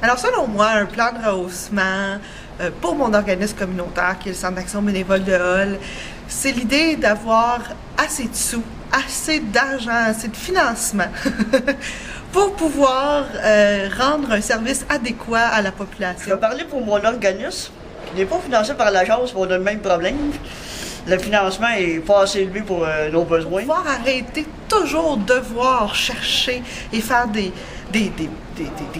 Alors, selon moi, un plan de rehaussement pour mon organisme communautaire, qui est le Centre d'action bénévole de Hull, c'est l'idée d'avoir assez de sous, assez d'argent, assez de financement pour pouvoir rendre un service adéquat à la population. Je vais parler pour mon organisme, qui n'est pas financé par l'agence, mais on a le même problème. Le financement est pas assez élevé pour nos besoins. Pouvoir arrêter toujours devoir chercher et faire des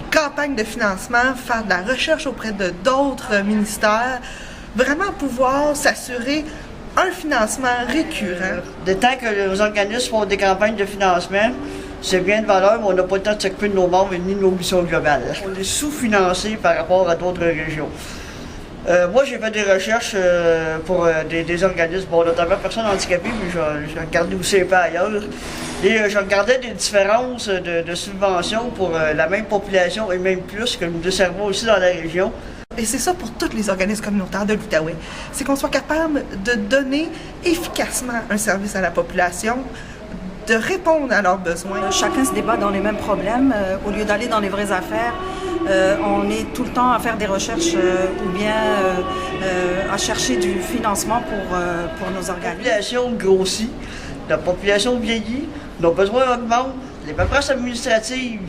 campagnes de financement, faire de la recherche auprès de d'autres ministères, vraiment pouvoir s'assurer un financement récurrent. De temps que les organismes font des campagnes de financement, c'est bien de valeur, mais on n'a pas le temps de s'occuper de nos membres ni de nos missions globales. On est sous-financé par rapport à d'autres régions. Moi, j'ai fait des recherches pour des organismes, bon, notamment personnes handicapées, mais j'ai regardé aussi un peu ailleurs. Et je regardais des différences de subventions pour la même population et même plus que nous desservons aussi dans la région. Et c'est ça pour tous les organismes communautaires de l'Outaouais. C'est qu'on soit capable de donner efficacement un service à la population, de répondre à leurs besoins. Chacun se débat dans les mêmes problèmes. Au lieu d'aller dans les vraies affaires, on est tout le temps à faire des recherches ou bien à chercher du financement pour nos organismes. La population grossit, la population vieillit, nos besoins augmentent, les paperasses administratives.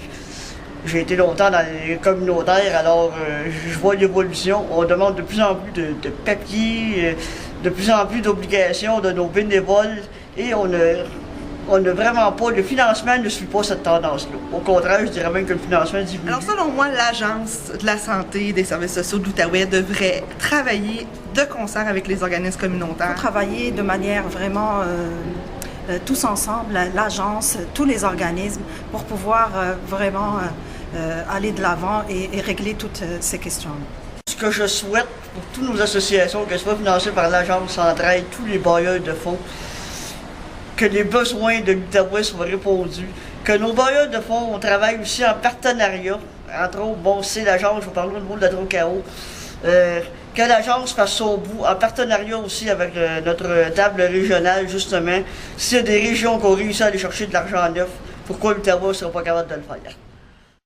J'ai été longtemps dans les communautaires, alors je vois l'évolution. On demande de plus en plus de papiers, de plus en plus d'obligations de nos bénévoles et on n'a vraiment pas, le financement ne suit pas cette tendance-là. Au contraire, je dirais même que le financement diminue. Alors selon moi, l'Agence de la santé et des services sociaux de l'Outaouais devrait travailler de concert avec les organismes communautaires. Pour travailler de manière vraiment tous ensemble, l'agence, tous les organismes, pour pouvoir vraiment aller de l'avant et régler toutes ces questions-là. Ce que je souhaite pour toutes nos associations, qu'elles soient financées par l'Agence centrale, tous les bailleurs de fonds, que les besoins de l'Outaouais soient répondus, que nos bailleurs de fonds, on travaille aussi en partenariat. Entre autres, bon, c'est l'agence, je vous parle au niveau de la Trocao, que l'agence fasse son bout, en partenariat aussi avec notre table régionale, justement. S'il y a des régions qui ont réussi à aller chercher de l'argent neuf, pourquoi l'Outaouais ne sera pas capable de le faire?